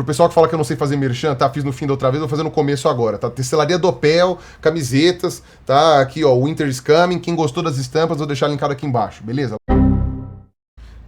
Pro pessoal que fala que eu não sei fazer merchan, tá? Fiz no fim da outra vez, vou fazer no começo agora, tá? Tecelaria Doppel, camisetas, tá? Aqui, ó, Winter is Coming. Quem gostou das estampas, vou deixar linkado aqui embaixo, beleza?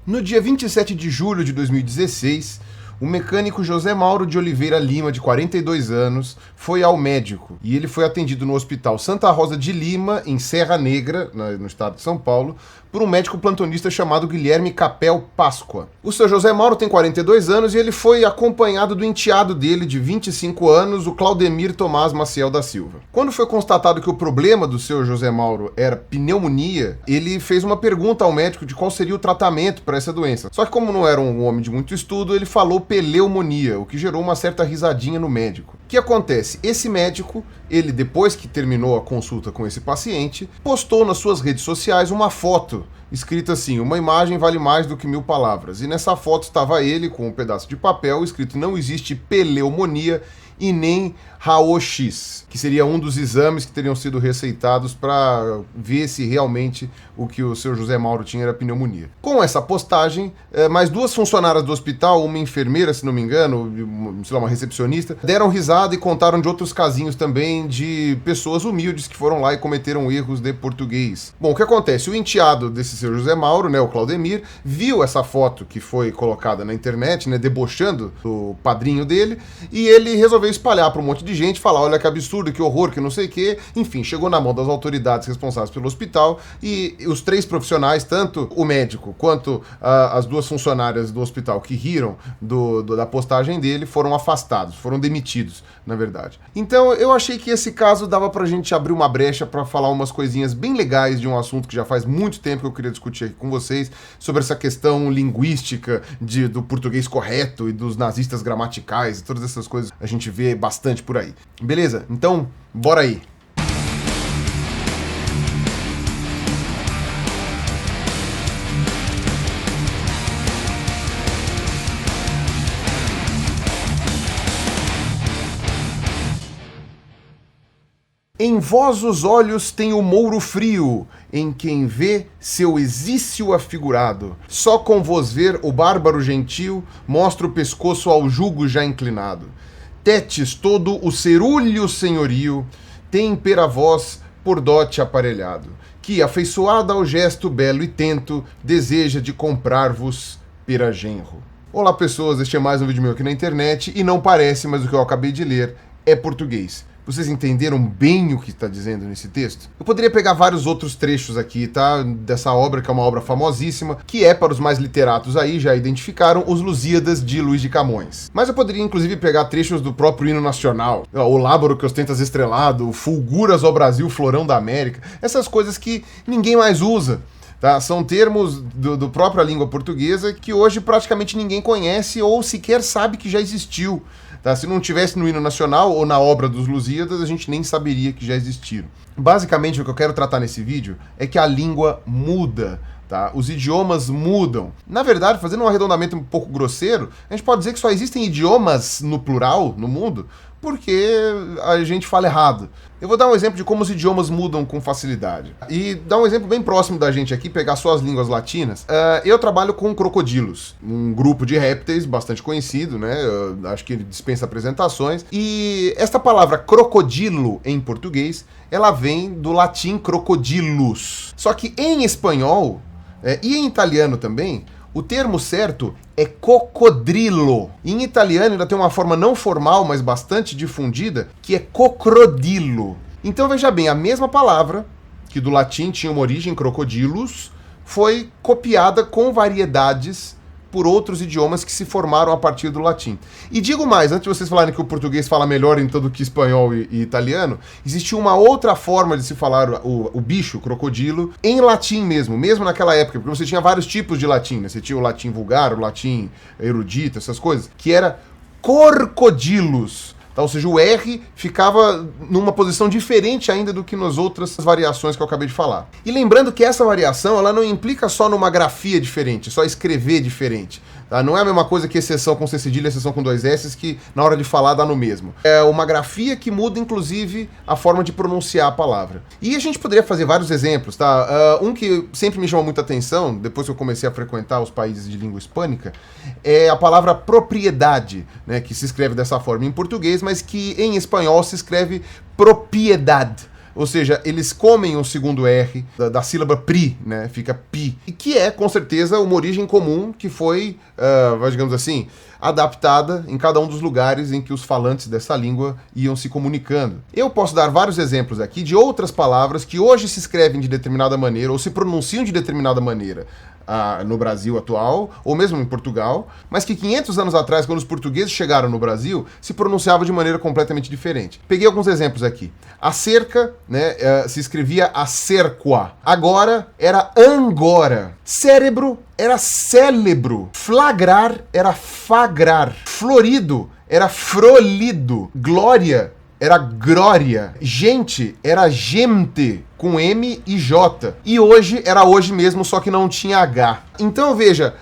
No dia 27 de julho de 2016, o mecânico José Mauro de Oliveira Lima, de 42 anos, foi ao médico e ele foi atendido no Hospital Santa Rosa de Lima, em Serra Negra, no estado de São Paulo, por um médico plantonista chamado Guilherme Capel Páscoa. O seu José Mauro tem 42 anos e ele foi acompanhado do enteado dele, de 25 anos, o Claudemir Tomás Maciel da Silva. Quando foi constatado que o problema do seu José Mauro era pneumonia, ele fez uma pergunta ao médico de qual seria o tratamento para essa doença. Só que como não era um homem de muito estudo, ele falou peleumonia, o que gerou uma certa risadinha no médico. O que acontece? Esse médico, ele depois que terminou a consulta com esse paciente, postou nas suas redes sociais uma foto escrita assim: uma imagem vale mais do que 1000 palavras. E nessa foto estava ele com um pedaço de papel escrito: não existe peleumonia e nem Raio-X, que seria um dos exames que teriam sido receitados para ver se realmente o que o seu José Mauro tinha era pneumonia. Com essa postagem, mais 2 funcionárias do hospital, uma enfermeira, se não me engano, sei lá, uma recepcionista, deram risada e contaram de outros casinhos também de pessoas humildes que foram lá e cometeram erros de português. Bom, o que acontece? O enteado desse seu José Mauro, né, o Claudemir, viu essa foto que foi colocada na internet, né, debochando do padrinho dele, e ele resolveu espalhar para um monte de gente, falar: olha que absurdo, que horror, que não sei o quê. Enfim, chegou na mão das autoridades responsáveis pelo hospital e os 3 profissionais, tanto o médico quanto as 2 funcionárias do hospital que riram da postagem dele, foram afastados, foram demitidos, na verdade. Então eu achei que esse caso dava pra gente abrir uma brecha para falar umas coisinhas bem legais de um assunto que já faz muito tempo que eu queria discutir aqui com vocês, sobre essa questão linguística do português correto e dos nazistas gramaticais e todas essas coisas a gente vê bastante por aí. Beleza? Então, bora aí. Em vós os olhos tem o mouro frio, em quem vê seu exício afigurado. Só com vos ver o bárbaro gentil, mostra o pescoço ao jugo já inclinado. Tetes todo o cerúleo senhorio, tem pera vós por dote aparelhado, que, afeiçoada ao gesto belo e tento, deseja de comprar-vos pera genro. Olá pessoas, este é mais um vídeo meu aqui na internet, e não parece, mas o que eu acabei de ler é português. Vocês entenderam bem o que está dizendo nesse texto? Eu poderia pegar vários outros trechos aqui, tá? Dessa obra, que é uma obra famosíssima, que é, para os mais literatos aí, já identificaram, Os Lusíadas, de Luís de Camões. Mas eu poderia, inclusive, pegar trechos do próprio hino nacional. O lábaro que ostentas estrelado, o fulguras ao Brasil, florão da América. Essas coisas que ninguém mais usa. Tá? São termos do própria língua portuguesa que hoje praticamente ninguém conhece ou sequer sabe que já existiu. Tá? Se não tivesse no hino nacional ou na obra dos Lusíadas, a gente nem saberia que já existiram. Basicamente, o que eu quero tratar nesse vídeo é que a língua muda. Tá? Os idiomas mudam. Na verdade, fazendo um arredondamento um pouco grosseiro, a gente pode dizer que só existem idiomas no plural, no mundo, porque a gente fala errado. Eu vou dar um exemplo de como os idiomas mudam com facilidade. E dar um exemplo bem próximo da gente aqui, pegar só as línguas latinas. Eu trabalho com crocodilos, um grupo de répteis bastante conhecido, né? Acho que ele dispensa apresentações. E esta palavra crocodilo, em português, ela vem do latim crocodilus. Só que em espanhol, e em italiano também, o termo certo é cocodrilo. Em italiano ainda tem uma forma não formal, mas bastante difundida, que é cocrodilo. Então veja bem, a mesma palavra, que do latim tinha uma origem, crocodilus, foi copiada com variedades por outros idiomas que se formaram a partir do latim. E digo mais, antes de vocês falarem que o português fala melhor então do que espanhol e italiano, existiu uma outra forma de se falar o bicho, o crocodilo, em latim mesmo naquela época, porque você tinha vários tipos de latim, né? Você tinha o latim vulgar, o latim erudito, essas coisas, que era corcodilus. Tá? Ou seja, o R ficava numa posição diferente ainda do que nas outras variações que eu acabei de falar. E lembrando que essa variação ela não implica só numa grafia diferente, só escrever diferente. Tá? Não é a mesma coisa que exceção com C cedilha e exceção com dois S, que na hora de falar dá no mesmo. É uma grafia que muda, inclusive, a forma de pronunciar a palavra. E a gente poderia fazer vários exemplos, tá? Um que sempre me chamou muita atenção, depois que eu comecei a frequentar os países de língua hispânica, é a palavra propriedade, né? Que se escreve dessa forma em português, mas que em espanhol se escreve propiedade. Ou seja, eles comem o segundo R da sílaba pri, né? Fica pi. E que é, com certeza, uma origem comum que foi, digamos assim, adaptada em cada um dos lugares em que os falantes dessa língua iam se comunicando. Eu posso dar vários exemplos aqui de outras palavras que hoje se escrevem de determinada maneira ou se pronunciam de determinada maneira no Brasil atual, ou mesmo em Portugal, mas que 500 anos atrás, quando os portugueses chegaram no Brasil, se pronunciava de maneira completamente diferente. Peguei alguns exemplos aqui. A cerca, né, se escrevia acerqua. Agora era angora. Cérebro era célebro. Flagrar era fagrar. Florido era frolido. Glória era glória. Gente era gente, com M e J. E hoje era hoje mesmo, só que não tinha H. Então veja,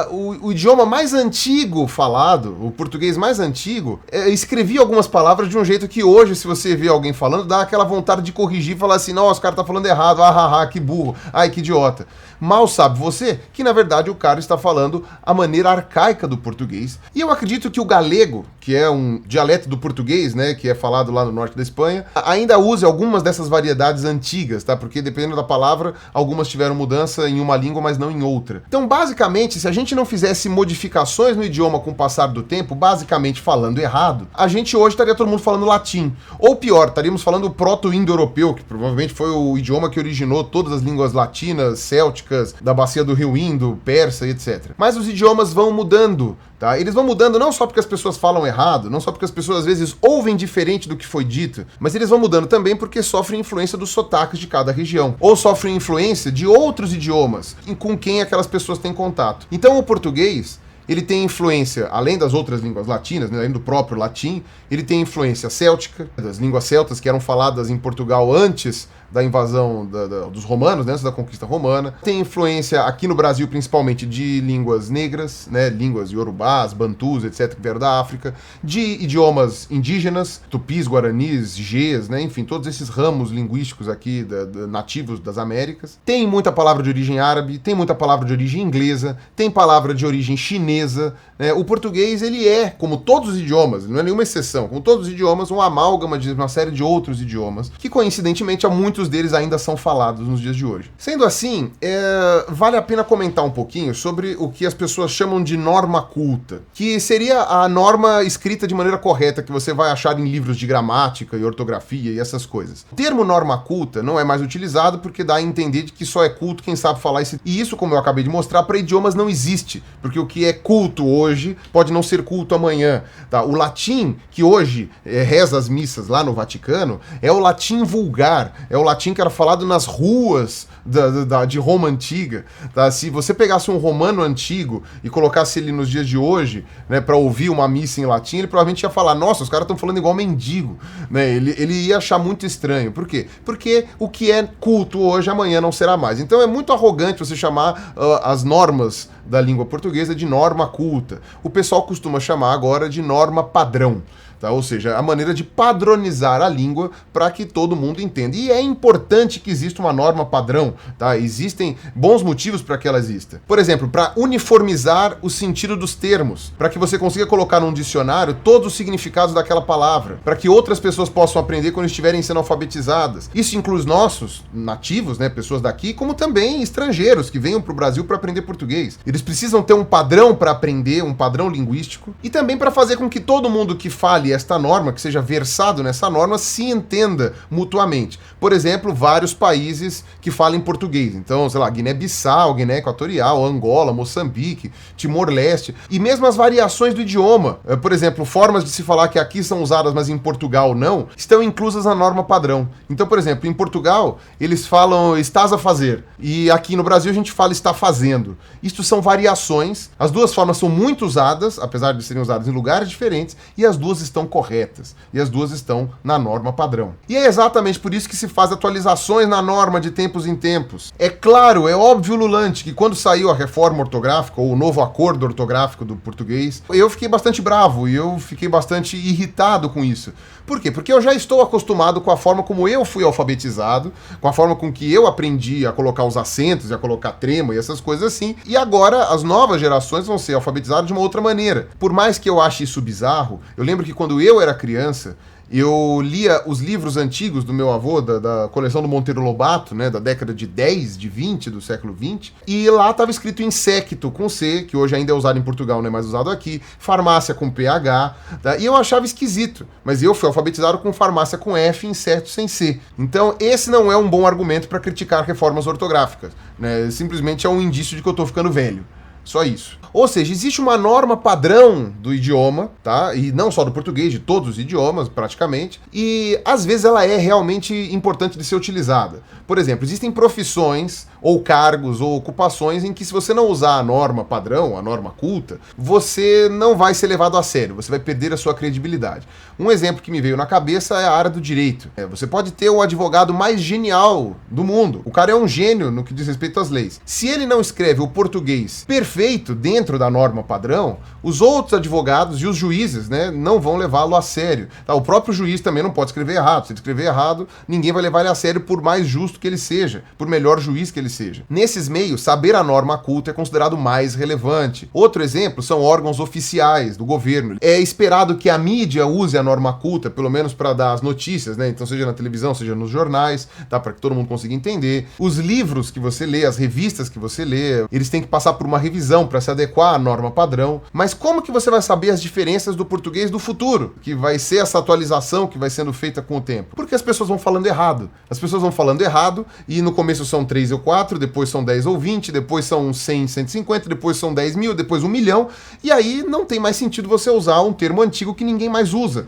o idioma mais antigo falado, o português mais antigo, escrevia algumas palavras de um jeito que hoje, se você vê alguém falando, dá aquela vontade de corrigir e falar assim, nossa, o cara tá falando errado, que burro, ai, que idiota. Mal sabe você que, na verdade, o cara está falando a maneira arcaica do português. E eu acredito que o galego, que é um dialeto do português, né, que é falado lá no norte da Espanha, ainda use algumas dessas variedades antigas, tá? Porque dependendo da palavra, algumas tiveram mudança em uma língua, mas não em outra. Então, basicamente, se a gente não fizesse modificações no idioma com o passar do tempo, basicamente falando errado, a gente hoje estaria todo mundo falando latim. Ou pior, estaríamos falando o proto-indo-europeu, que provavelmente foi o idioma que originou todas as línguas latinas, célticas, da bacia do rio Indo, persa e etc. Mas os idiomas vão mudando, tá? Eles vão mudando não só porque as pessoas falam errado, não só porque as pessoas às vezes ouvem diferente do que foi dito, mas eles vão mudando também porque sofrem influência dos sotaques de cada região, ou sofrem influência de outros idiomas com quem aquelas pessoas têm contato. Então o português, ele tem influência, além das outras línguas latinas, né, além do próprio latim, ele tem influência céltica, das línguas celtas que eram faladas em Portugal antes da invasão dos romanos, né, antes da conquista romana. Tem influência aqui no Brasil, principalmente, de línguas negras, né, línguas iorubás, bantus, etc., que vieram da África, de idiomas indígenas, tupis, guaranis, gês, né, enfim, todos esses ramos linguísticos aqui nativos das Américas. Tem muita palavra de origem árabe, tem muita palavra de origem inglesa, tem palavra de origem chinesa, né. O português, ele é, como todos os idiomas, não é nenhuma exceção, como todos os idiomas, um amálgama de uma série de outros idiomas, que coincidentemente há muitos deles ainda são falados nos dias de hoje. Sendo assim, vale a pena comentar um pouquinho sobre o que as pessoas chamam de norma culta, que seria a norma escrita de maneira correta que você vai achar em livros de gramática e ortografia e essas coisas. O termo norma culta não é mais utilizado porque dá a entender de que só é culto quem sabe falar esse... E isso, como eu acabei de mostrar, para idiomas não existe, porque o que é culto hoje pode não ser culto amanhã. Tá? O latim, que hoje reza as missas lá no Vaticano, é o latim vulgar, é o latim que era falado nas ruas de Roma antiga, tá? Se você pegasse um romano antigo e colocasse ele nos dias de hoje, né, para ouvir uma missa em latim, ele provavelmente ia falar, nossa, os caras estão falando igual mendigo, né? Ele ia achar muito estranho. Por quê? Porque o que é culto hoje, amanhã não será mais. Então é muito arrogante você chamar as normas da língua portuguesa de norma culta. O pessoal costuma chamar agora de norma padrão. Tá? Ou seja, a maneira de padronizar a língua para que todo mundo entenda. E é importante que exista uma norma padrão. Tá? Existem bons motivos para que ela exista. Por exemplo, para uniformizar o sentido dos termos, para que você consiga colocar num dicionário todos os significados daquela palavra, para que outras pessoas possam aprender quando estiverem sendo alfabetizadas. Isso inclui os nossos nativos, né, pessoas daqui, como também estrangeiros que venham para o Brasil para aprender português. Eles precisam ter um padrão para aprender, um padrão linguístico, e também para fazer com que todo mundo que fale esta norma, que seja versado nessa norma, se entenda mutuamente. Por exemplo, exemplo, vários países que falam português. Então, sei lá, Guiné-Bissau, Guiné Equatorial, Angola, Moçambique, Timor-Leste. E mesmo as variações do idioma. Por exemplo, formas de se falar que aqui são usadas, mas em Portugal não, estão inclusas na norma padrão. Então, por exemplo, em Portugal, eles falam estás a fazer. E aqui no Brasil a gente fala está fazendo. Isto são variações. As duas formas são muito usadas, apesar de serem usadas em lugares diferentes, e as duas estão corretas. E as duas estão na norma padrão. E é exatamente por isso que se faz atualizações na norma de tempos em tempos. É claro, é óbvio ululante que quando saiu a reforma ortográfica, ou o novo acordo ortográfico do português, eu fiquei bastante bravo e eu fiquei bastante irritado com isso. Por quê? Porque eu já estou acostumado com a forma como eu fui alfabetizado, com a forma com que eu aprendi a colocar os acentos e a colocar trema e essas coisas assim, e agora as novas gerações vão ser alfabetizadas de uma outra maneira. Por mais que eu ache isso bizarro, eu lembro que quando eu era criança, eu lia os livros antigos do meu avô, da coleção do Monteiro Lobato, né, da década de 10, de 20, do século 20, e lá estava escrito insecto com C, que hoje ainda é usado em Portugal, não é mais usado aqui, farmácia com PH, tá? E eu achava esquisito, mas eu fui alfabetizado com farmácia com F, inseto sem C. Então esse não é um bom argumento para criticar reformas ortográficas, né? Simplesmente é um indício de que eu estou ficando velho. Só isso. Ou seja, existe uma norma padrão do idioma, tá? E não só do português, de todos os idiomas, praticamente. E, às vezes, ela é realmente importante de ser utilizada. Por exemplo, existem profissões, ou cargos, ou ocupações em que, se você não usar a norma padrão, a norma culta, você não vai ser levado a sério, você vai perder a sua credibilidade. Um exemplo que me veio na cabeça é a área do direito. Você pode ter o advogado mais genial do mundo. O cara é um gênio no que diz respeito às leis. Se ele não escreve o português perfeito dentro da norma padrão, os outros advogados e os juízes, né, não vão levá-lo a sério. Tá? O próprio juiz também não pode escrever errado. Se ele escrever errado, ninguém vai levar ele a sério, por mais justo que ele seja, por melhor juiz que ele seja. Nesses meios, saber a norma culta é considerado mais relevante. Outro exemplo são órgãos oficiais do governo. É esperado que a mídia use a norma culta, pelo menos para dar as notícias, né? Então, seja na televisão, seja nos jornais, tá? Para que todo mundo consiga entender. Os livros que você lê, as revistas que você lê, eles têm que passar por uma revisão para se adequar à norma padrão. Mas como que você vai saber as diferenças do português do futuro? Que vai ser essa atualização que vai sendo feita com o tempo? Porque as pessoas vão falando errado. As pessoas vão falando errado e no começo são 3 ou 4, depois são 10 ou 20, depois são 100, 150, depois são 10 mil, depois 1 milhão. E aí não tem mais sentido você usar um termo antigo que ninguém mais usa.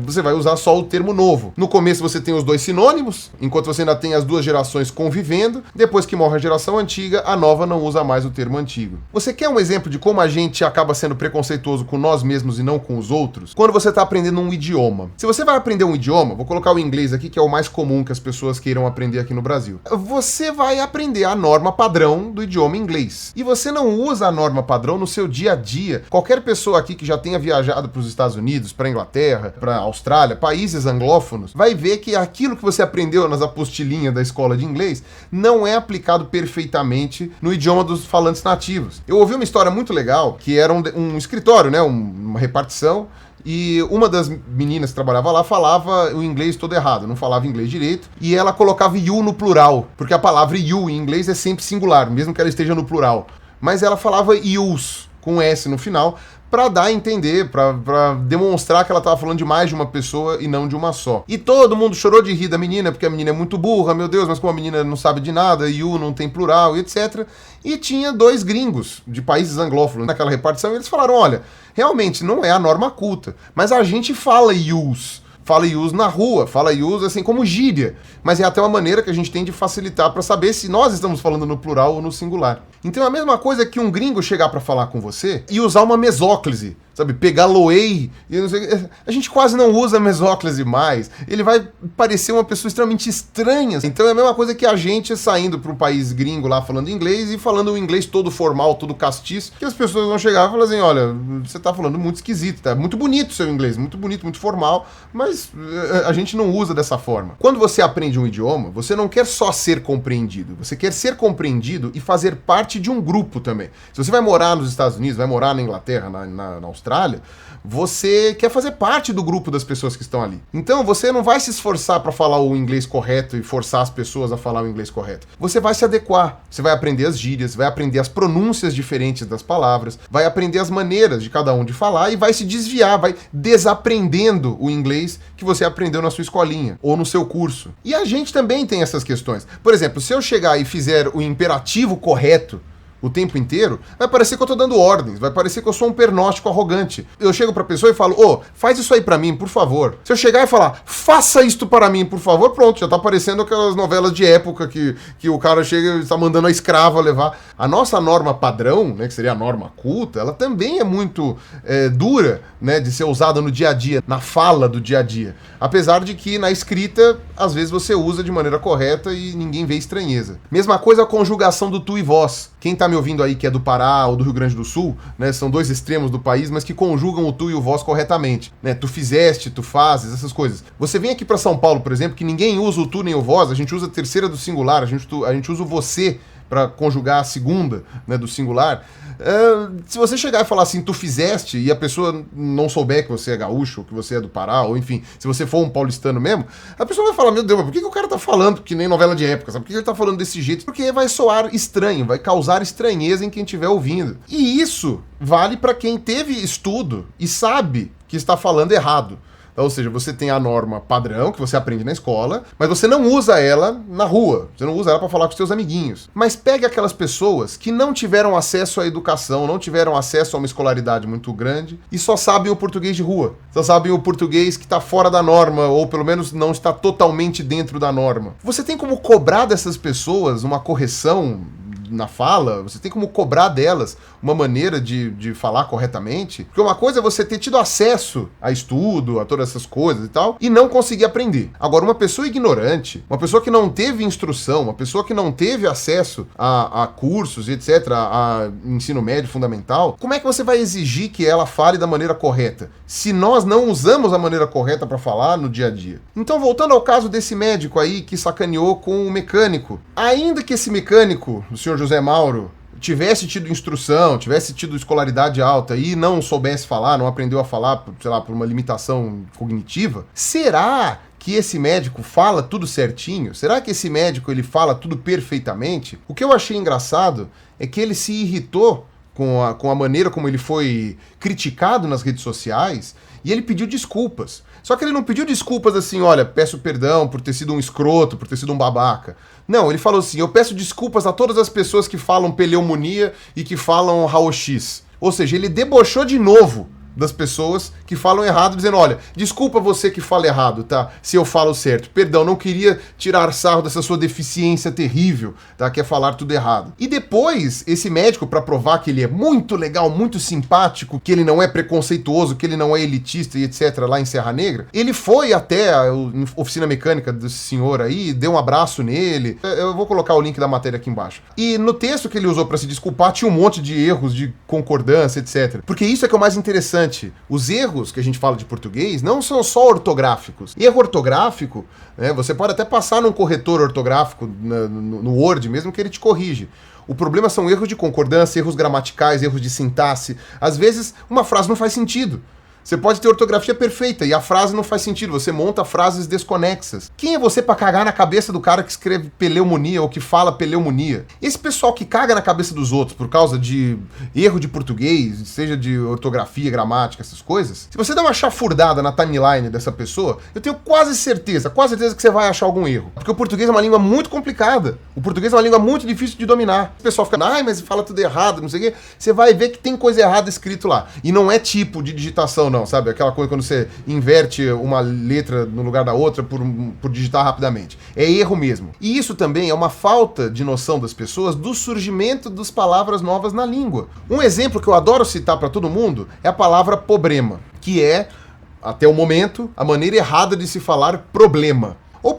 Você vai usar só o termo novo. No começo você tem os dois sinônimos, enquanto você ainda tem as duas gerações convivendo. Depois que morre a geração antiga, a nova não usa mais o termo antigo. Você quer um exemplo de como a gente acaba sendo preconceituoso com nós mesmos e não com os outros? Quando você está aprendendo um idioma. Se você vai aprender um idioma, vou colocar o inglês aqui, que é o mais comum que as pessoas queiram aprender aqui no Brasil. Você vai aprender a norma padrão do idioma inglês. E você não usa a norma padrão no seu dia a dia. Qualquer pessoa aqui que já tenha viajado para os Estados Unidos, para a Inglaterra, para a Austrália, países anglófonos, vai ver que aquilo que você aprendeu nas apostilinhas da escola de inglês não é aplicado perfeitamente no idioma dos falantes nativos. Eu ouvi uma história muito legal, que era um escritório, né, uma repartição, e uma das meninas que trabalhava lá falava o inglês todo errado, não falava inglês direito, e ela colocava you no plural, porque a palavra you em inglês é sempre singular, mesmo que ela esteja no plural. Mas ela falava yous, com S no final, para dar a entender, para demonstrar que ela estava falando de mais de uma pessoa e não de uma só. E todo mundo chorou de rir da menina, porque a menina é muito burra, meu Deus, mas como a menina não sabe de nada, you não tem plural, etc. E tinha 2 gringos de países anglófonos naquela repartição, e eles falaram, olha, realmente não é a norma culta, mas a gente fala yous. Fala yous na rua, fala yous assim como gíria, mas é até uma maneira que a gente tem de facilitar para saber se nós estamos falando no plural ou no singular. Então é a mesma coisa que um gringo chegar para falar com você e usar uma mesóclise, sabe, pegar loei, e não sei, a gente quase não usa mesóclise mais, ele vai parecer uma pessoa extremamente estranha. Então é a mesma coisa que a gente saindo para um país gringo lá falando inglês e falando o inglês todo formal, todo castiço, que as pessoas vão chegar e falar assim, olha, você tá falando muito esquisito, tá muito bonito o seu inglês, muito bonito, muito formal, mas a gente não usa dessa forma. Quando você aprende um idioma, você não quer só ser compreendido, você quer ser compreendido e fazer parte de um grupo também. Se você vai morar nos Estados Unidos, vai morar na Inglaterra, na Austrália, Austrália, você quer fazer parte do grupo das pessoas que estão ali. Então você não vai se esforçar para falar o inglês correto e forçar as pessoas a falar o inglês correto. Você vai se adequar, você vai aprender as gírias, vai aprender as pronúncias diferentes das palavras, vai aprender as maneiras de cada um de falar e vai se desviar, vai desaprendendo o inglês que você aprendeu na sua escolinha ou no seu curso. E a gente também tem essas questões. Por exemplo, se eu chegar e fizer o imperativo correto o tempo inteiro, vai parecer que eu tô dando ordens, vai parecer que eu sou um pernóstico arrogante. Eu chego pra pessoa e falo, faz isso aí pra mim, por favor. Se eu chegar e falar, faça isto para mim, por favor, pronto, já tá parecendo aquelas novelas de época que o cara chega e está mandando a escrava levar. A nossa norma padrão, né, que seria a norma culta, ela também é muito dura, né, de ser usada no dia a dia, na fala do dia a dia. Apesar de que na escrita, às vezes você usa de maneira correta e ninguém vê estranheza. Mesma coisa a conjugação do tu e vós. Quem tá me ouvindo aí que é do Pará ou do Rio Grande do Sul, né, são dois extremos do país, mas que conjugam o tu e o vós corretamente, né? Tu fizeste, tu fazes, essas coisas. Você vem aqui para São Paulo, por exemplo, que ninguém usa o tu nem o vós, a gente usa a terceira do singular, a gente usa o você para conjugar a segunda, né, do singular. Se você chegar e falar assim, tu fizeste, e a pessoa não souber que você é gaúcho, ou que você é do Pará, ou enfim, se você for um paulistano mesmo, a pessoa vai falar, meu Deus, mas por que o cara tá falando que nem novela de época, sabe? Por que ele tá falando desse jeito? Porque vai soar estranho, vai causar estranheza em quem estiver ouvindo. E isso vale para quem teve estudo e sabe que está falando errado. Ou seja, você tem a norma padrão que você aprende na escola, mas você não usa ela na rua, você não usa ela para falar com seus amiguinhos. Mas pegue aquelas pessoas que não tiveram acesso à educação, não tiveram acesso a uma escolaridade muito grande e só sabem o português de rua, só sabem o português que está fora da norma, ou pelo menos não está totalmente dentro da norma. Você tem como cobrar dessas pessoas uma correção na fala? Você tem como cobrar delas uma maneira de falar corretamente? Porque uma coisa é você ter tido acesso a estudo, a todas essas coisas e tal, e não conseguir aprender. Agora, uma pessoa ignorante, uma pessoa que não teve instrução, uma pessoa que não teve acesso a cursos e etc., a ensino médio fundamental, como é que você vai exigir que ela fale da maneira correta, se nós não usamos a maneira correta para falar no dia a dia? Então, voltando ao caso desse médico aí que sacaneou com o mecânico, ainda que esse mecânico, o senhor José Mauro, tivesse tido instrução, tivesse tido escolaridade alta e não soubesse falar, não aprendeu a falar, sei lá, por uma limitação cognitiva, será que esse médico fala tudo certinho? Será que esse médico ele fala tudo perfeitamente? O que eu achei engraçado é que ele se irritou com a maneira como ele foi criticado nas redes sociais e ele pediu desculpas. Só que ele não pediu desculpas assim, olha, peço perdão por ter sido um escroto, por ter sido um babaca. Não, ele falou assim, eu peço desculpas a todas as pessoas que falam pneumonia e que falam raio-x. Ou seja, ele debochou de novo das pessoas que falam errado, dizendo, olha, desculpa você que fala errado, tá? Se eu falo certo. Perdão, não queria tirar sarro dessa sua deficiência terrível, tá? Que é falar tudo errado. E depois, esse médico, para provar que ele é muito legal, muito simpático, que ele não é preconceituoso, que ele não é elitista e etc, lá em Serra Negra, ele foi até a oficina mecânica desse senhor aí, deu um abraço nele. Eu vou colocar o link da matéria aqui embaixo. E no texto que ele usou para se desculpar, tinha um monte de erros de concordância, etc. Porque isso é que é o mais interessante. Os erros que a gente fala de português não são só ortográficos. Erro ortográfico, né, você pode até passar num corretor ortográfico no Word, mesmo que ele te corrige. O problema são erros de concordância, erros gramaticais, erros de sintaxe. Às vezes, uma frase não faz sentido. Você pode ter ortografia perfeita e a frase não faz sentido, você monta frases desconexas. Quem é você pra cagar na cabeça do cara que escreve pneumonia ou que fala pneumonia? Esse pessoal que caga na cabeça dos outros por causa de erro de português, seja de ortografia, gramática, essas coisas, se você der uma chafurdada na timeline dessa pessoa, eu tenho quase certeza que você vai achar algum erro. Porque o português é uma língua muito complicada. O português é uma língua muito difícil de dominar. O pessoal fica, ai, mas fala tudo errado, não sei o quê. Você vai ver que tem coisa errada escrito lá. E não é tipo de digitação, não, sabe? Aquela coisa quando você inverte uma letra no lugar da outra por digitar rapidamente. É erro mesmo. E isso também é uma falta de noção das pessoas do surgimento das palavras novas na língua. Um exemplo que eu adoro citar para todo mundo é a palavra problema, que é, até o momento, a maneira errada de se falar problema. Ou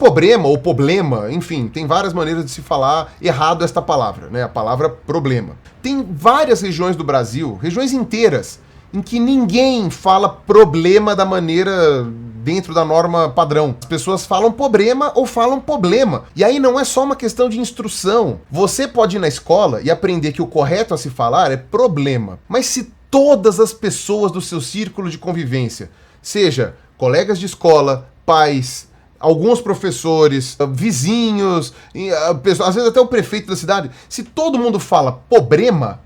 problema, enfim, tem várias maneiras de se falar errado esta palavra, né? A palavra problema. Tem várias regiões do Brasil, regiões inteiras, em que ninguém fala problema da maneira dentro da norma padrão. As pessoas falam problema ou falam problema. E aí não é só uma questão de instrução. Você pode ir na escola e aprender que o correto a se falar é problema. Mas se todas as pessoas do seu círculo de convivência, seja colegas de escola, pais, alguns professores, vizinhos, às vezes até o prefeito da cidade, se todo mundo fala problema,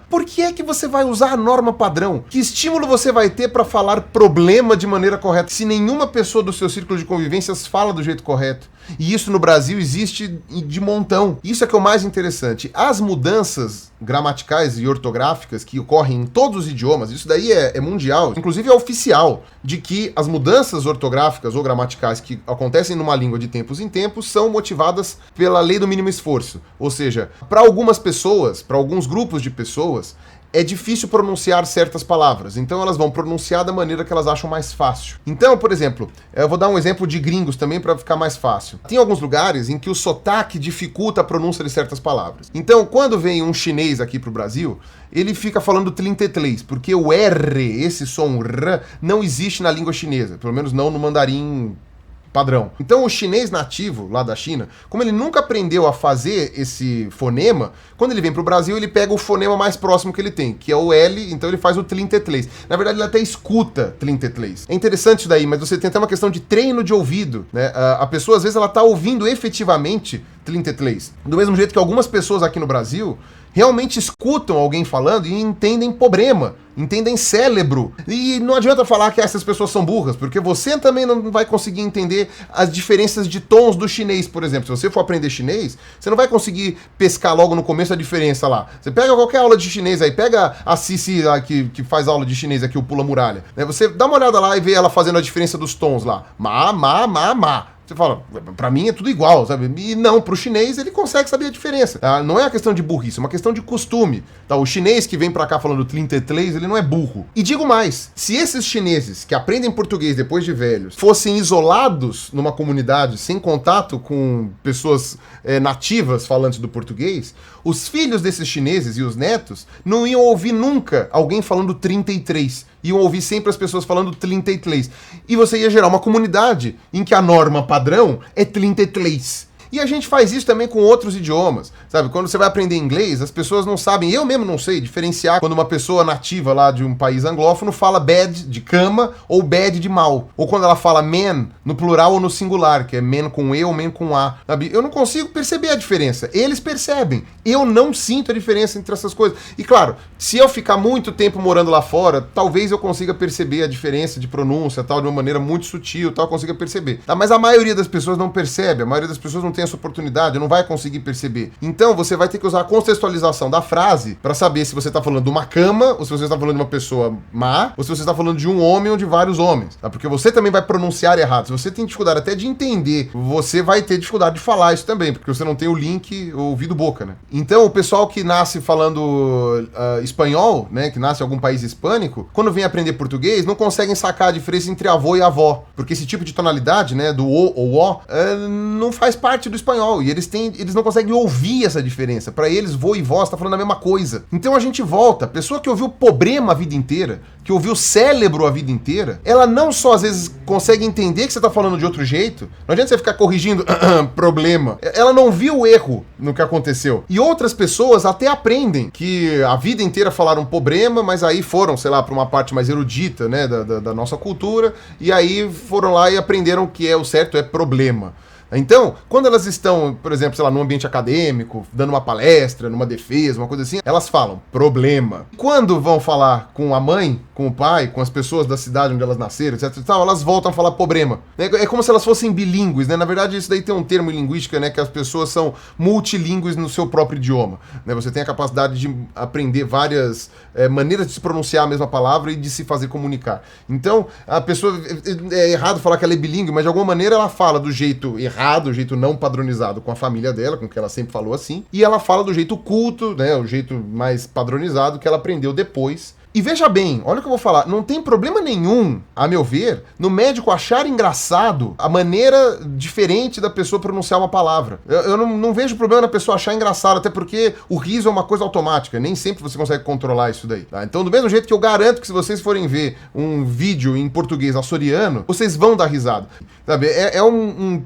por que é que você vai usar a norma padrão? Que estímulo você vai ter para falar problema de maneira correta, se nenhuma pessoa do seu círculo de convivências fala do jeito correto? E isso no Brasil existe de montão. Isso é que é o mais interessante. As mudanças gramaticais e ortográficas que ocorrem em todos os idiomas, isso daí é mundial, inclusive é oficial, de que as mudanças ortográficas ou gramaticais que acontecem numa língua de tempos em tempos são motivadas pela lei do mínimo esforço. Ou seja, para algumas pessoas, para alguns grupos de pessoas, é difícil pronunciar certas palavras, então elas vão pronunciar da maneira que elas acham mais fácil. Então, por exemplo, eu vou dar um exemplo de gringos também para ficar mais fácil. Tem alguns lugares em que o sotaque dificulta a pronúncia de certas palavras. Então, quando vem um chinês aqui pro Brasil, ele fica falando tlintetlês, porque o R, esse som R, não existe na língua chinesa, pelo menos não no mandarim padrão. Então o chinês nativo lá da China, como ele nunca aprendeu a fazer esse fonema, quando ele vem pro Brasil ele pega o fonema mais próximo que ele tem, que é o L, então ele faz o tlintetlês. Na verdade ele até escuta tlintetlês. É interessante isso daí, mas você tem até uma questão de treino de ouvido, né? A pessoa às vezes ela tá ouvindo efetivamente tlintetlês. Do mesmo jeito que algumas pessoas aqui no Brasil realmente escutam alguém falando e entendem problema, entendem cérebro. E não adianta falar que essas pessoas são burras, porque você também não vai conseguir entender as diferenças de tons do chinês, por exemplo. Se você for aprender chinês, você não vai conseguir pescar logo no começo a diferença lá. Você pega qualquer aula de chinês aí, pega a Cici lá, que faz aula de chinês aqui, o Pula Muralha, né? Você dá uma olhada lá e vê ela fazendo a diferença dos tons lá. Ma, ma, ma, ma. Você fala, pra mim é tudo igual, sabe? E não, pro chinês ele consegue saber a diferença. Tá? Não é uma questão de burrice, é uma questão de costume. Tá? O chinês que vem pra cá falando tlintetlês, ele não é burro. E digo mais, se esses chineses que aprendem português depois de velhos fossem isolados numa comunidade sem contato com pessoas nativas falantes do português, os filhos desses chineses e os netos não iam ouvir nunca alguém falando 33. Iam ouvir sempre as pessoas falando tlintetlês. E você ia gerar uma comunidade em que a norma padrão é tlintetlês. E a gente faz isso também com outros idiomas, sabe? Quando você vai aprender inglês, as pessoas não sabem, eu mesmo não sei diferenciar quando uma pessoa nativa lá de um país anglófono fala bad de cama ou bad de mal. Ou quando ela fala man no plural ou no singular, que é man com E ou man com A, sabe? Eu não consigo perceber a diferença. Eles percebem. Eu não sinto a diferença entre essas coisas. E claro, se eu ficar muito tempo morando lá fora, talvez eu consiga perceber a diferença de pronúncia, tal, de uma maneira muito sutil, tal, consiga perceber. Tá? Mas a maioria das pessoas não percebe, a maioria das pessoas não tem essa oportunidade, não vai conseguir perceber. Então você vai ter que usar a contextualização da frase para saber se você tá falando de uma cama, ou se você tá falando de uma pessoa má, ou se você tá falando de um homem ou de vários homens. Tá? Porque você também vai pronunciar errado. Se você tem dificuldade até de entender, você vai ter dificuldade de falar isso também, porque você não tem o link ouvido-boca, né? Então o pessoal que nasce falando espanhol, né, que nasce em algum país hispânico, quando vem aprender português, não conseguem sacar a diferença entre avô e avó, porque esse tipo de tonalidade, né, do o ou ó, não faz parte do espanhol, e eles não conseguem ouvir essa diferença. Para eles, vô e vó está falando a mesma coisa. Então a gente volta, a pessoa que ouviu problema a vida inteira, que ouviu cérebro a vida inteira, ela não só às vezes consegue entender que você está falando de outro jeito, não adianta você ficar corrigindo problema, ela não viu o erro no que aconteceu. E outras pessoas até aprendem que a vida inteira falaram problema, mas aí foram, sei lá, para uma parte mais erudita, né, da nossa cultura, e aí foram lá e aprenderam que o certo é problema. Então, quando elas estão, por exemplo, sei lá, num ambiente acadêmico, dando uma palestra, numa defesa, uma coisa assim, elas falam problema. Quando vão falar com a mãe, com o pai, com as pessoas da cidade onde elas nasceram, etc e tal, elas voltam a falar problema. É como se elas fossem bilíngues, né? Na verdade, isso daí tem um termo em linguística, né? Que as pessoas são multilíngues no seu próprio idioma, né? Você tem a capacidade de aprender várias maneiras de se pronunciar a mesma palavra e de se fazer comunicar. Então, a pessoa, é errado falar que ela é bilíngue, mas de alguma maneira ela fala do jeito errado, do jeito não padronizado com a família dela, com que ela sempre falou assim, e ela fala do jeito culto, né, o jeito mais padronizado que ela aprendeu depois E veja bem, olha o que eu vou falar, não tem problema nenhum, a meu ver, no médico achar engraçado a maneira diferente da pessoa pronunciar uma palavra. Eu não vejo problema na pessoa achar engraçado, até porque o riso é uma coisa automática, nem sempre você consegue controlar isso daí. Tá? Então, do mesmo jeito que eu garanto que se vocês forem ver um vídeo em português açoriano, vocês vão dar risada. Sabe?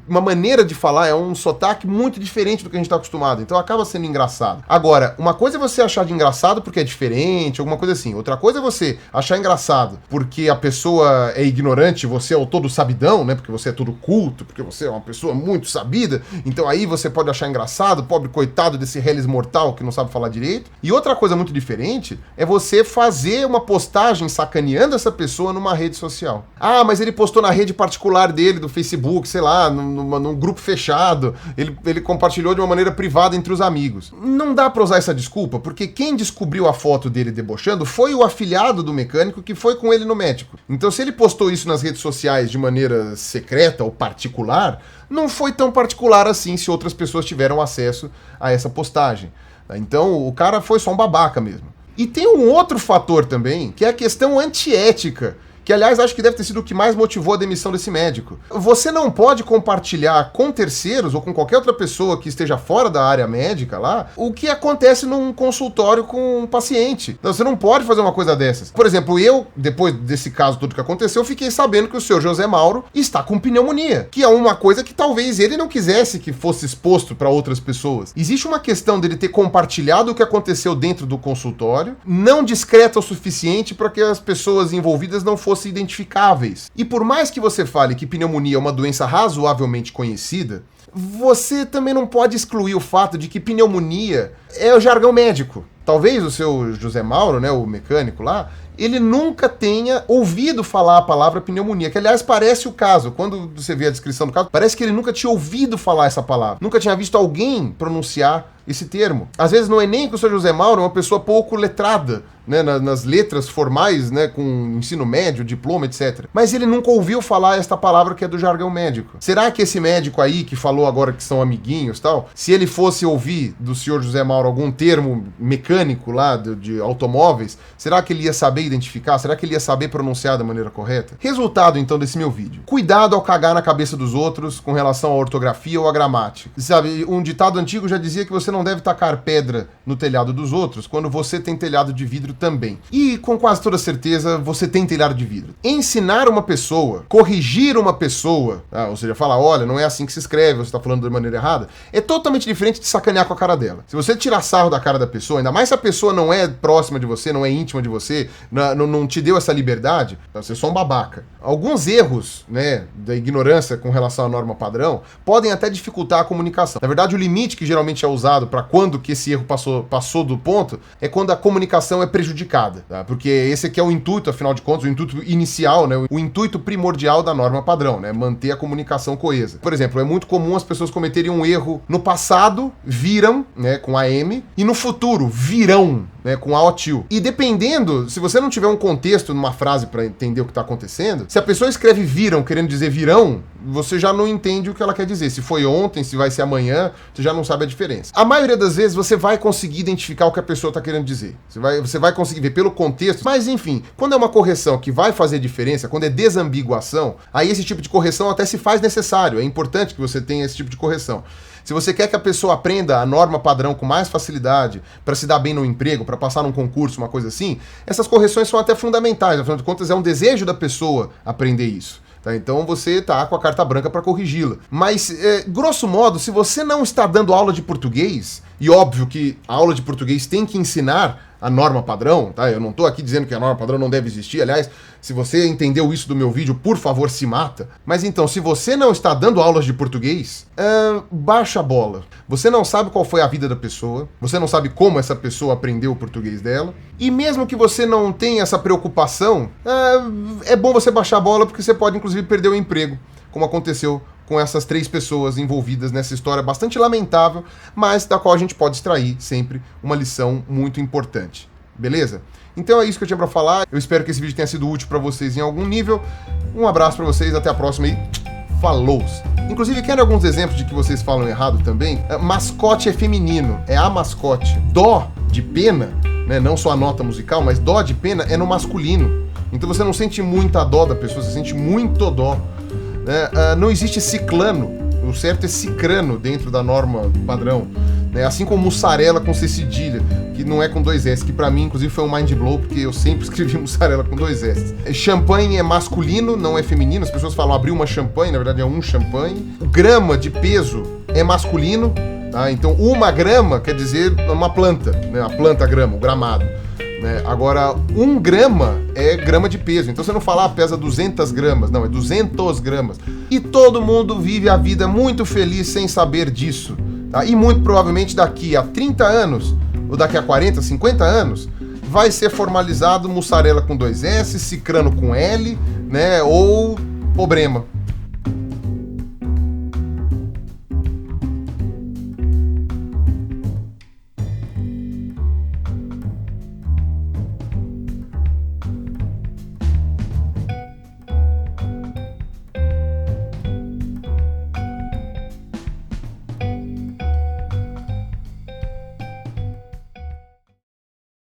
Uma maneira de falar, é um sotaque muito diferente do que a gente está acostumado, então acaba sendo engraçado. Agora, uma coisa é você achar de engraçado porque é diferente, alguma coisa assim. Outra coisa é você achar engraçado porque a pessoa é ignorante, você é o todo sabidão, né? Porque você é todo culto, porque você é uma pessoa muito sabida, então aí você pode achar engraçado, pobre coitado desse reles mortal que não sabe falar direito. E outra coisa muito diferente é você fazer uma postagem sacaneando essa pessoa numa rede social. Ah, mas ele postou na rede particular dele, do Facebook, sei lá, num grupo fechado, ele compartilhou de uma maneira privada entre os amigos. Não dá pra usar essa desculpa, porque quem descobriu a foto dele debochando foi o afilhado do mecânico que foi com ele no médico. Então, se ele postou isso nas redes sociais de maneira secreta ou particular, não foi tão particular assim se outras pessoas tiveram acesso a essa postagem. Então, o cara foi só um babaca mesmo. E tem um outro fator também, que é a questão antiética, que, aliás, acho que deve ter sido o que mais motivou a demissão desse médico. Você não pode compartilhar com terceiros ou com qualquer outra pessoa que esteja fora da área médica lá o que acontece num consultório com um paciente. Então, você não pode fazer uma coisa dessas. Por exemplo, eu, depois desse caso todo que aconteceu, fiquei sabendo que o senhor José Mauro está com pneumonia, que é uma coisa que talvez ele não quisesse que fosse exposto para outras pessoas. Existe uma questão dele ter compartilhado o que aconteceu dentro do consultório, não discreta o suficiente para que as pessoas envolvidas não fossem identificáveis. E por mais que você fale que pneumonia é uma doença razoavelmente conhecida, você também não pode excluir o fato de que pneumonia é o jargão médico. Talvez o seu José Mauro, né, o mecânico lá, ele nunca tenha ouvido falar a palavra pneumonia, que aliás parece o caso. Quando você vê a descrição do caso, parece que ele nunca tinha ouvido falar essa palavra, nunca tinha visto alguém pronunciar esse termo. Às vezes não é nem que o Sr. José Mauro é uma pessoa pouco letrada, né, nas letras formais, né, com ensino médio, diploma, etc. Mas ele nunca ouviu falar esta palavra que é do jargão médico. Será que esse médico aí, que falou agora que são amiguinhos e tal, se ele fosse ouvir do Sr. José Mauro algum termo mecânico lá de automóveis, será que ele ia saber identificar? Será que ele ia saber pronunciar da maneira correta? Resultado, então, desse meu vídeo. Cuidado ao cagar na cabeça dos outros com relação à ortografia ou à gramática. Sabe, um ditado antigo já dizia que você não deve tacar pedra no telhado dos outros quando você tem telhado de vidro também. E com quase toda certeza você tem telhado de vidro. Ensinar uma pessoa, corrigir uma pessoa, ou seja, falar, olha, não é assim que se escreve, você está falando de maneira errada, é totalmente diferente de sacanear com a cara dela. Se você tirar sarro da cara da pessoa, ainda mais se a pessoa não é próxima de você, não é íntima de você, não te deu essa liberdade, você é só um babaca. Alguns erros, né, da ignorância com relação à norma padrão podem até dificultar a comunicação. Na verdade, o limite que geralmente é usado para quando que esse erro passou do ponto é quando a comunicação é prejudicada, tá? Porque esse aqui é o intuito, afinal de contas, o intuito inicial, né, o intuito primordial da norma padrão, né, manter a comunicação coesa. Por exemplo, é muito comum as pessoas cometerem um erro no passado, viram, né, com AM, e no futuro, virão, né, com AOTIL. E dependendo, se você não tiver um contexto numa frase para entender o que está acontecendo, se a pessoa escreve viram querendo dizer virão, você já não entende o que ela quer dizer. Se foi ontem, se vai ser amanhã, você já não sabe a diferença. A maioria das vezes você vai conseguir identificar o que a pessoa está querendo dizer. Você vai conseguir ver pelo contexto. Mas enfim, quando é uma correção que vai fazer diferença, quando é desambiguação, aí esse tipo de correção até se faz necessário. É importante que você tenha esse tipo de correção. Se você quer que a pessoa aprenda a norma padrão com mais facilidade, para se dar bem no emprego, para passar num concurso, uma coisa assim, essas correções são até fundamentais. Afinal de contas, é um desejo da pessoa aprender isso. Tá? Então você tá com a carta branca para corrigi-la. Mas, grosso modo, se você não está dando aula de português, e óbvio que a aula de português tem que ensinar a norma padrão, tá? Eu não tô aqui dizendo que a norma padrão não deve existir. Aliás, se você entendeu isso do meu vídeo, por favor, se mata. Mas então, se você não está dando aulas de português, baixa a bola. Você não sabe qual foi a vida da pessoa, você não sabe como essa pessoa aprendeu o português dela, e mesmo que você não tenha essa preocupação, é bom você baixar a bola, porque você pode, inclusive, perder o emprego, como aconteceu com essas 3 pessoas envolvidas nessa história bastante lamentável, mas da qual a gente pode extrair sempre uma lição muito importante. Beleza? Então é isso que eu tinha pra falar. Eu espero que esse vídeo tenha sido útil pra vocês em algum nível. Um abraço pra vocês, até a próxima e falou! Inclusive, querem alguns exemplos de que vocês falam errado também? Mascote é feminino, é a mascote. Dó, de pena, né? Não só a nota musical, mas dó de pena é no masculino. Então você não sente muita dó da pessoa, você sente muito dó. Não existe ciclano, o certo é cicrano dentro da norma padrão. Assim como mussarela com C cedilha, que não é com 2 S, que pra mim, inclusive, foi um mind blow, porque eu sempre escrevi mussarela com 2 S. Champanhe é masculino, não é feminino. As pessoas falam abrir uma champanhe, na verdade é um champanhe. O grama de peso é masculino, tá? Então 1 grama quer dizer uma planta, né? A planta grama, o gramado. Agora, 1 grama é grama de peso. Então você não fala, pesa 200 gramas. Não, é 200 gramas. E todo mundo vive a vida muito feliz sem saber disso. Tá? E muito provavelmente daqui a 30 anos, ou daqui a 40, 50 anos, vai ser formalizado mussarela com 2 S, cicrano com L, né? Ou problema.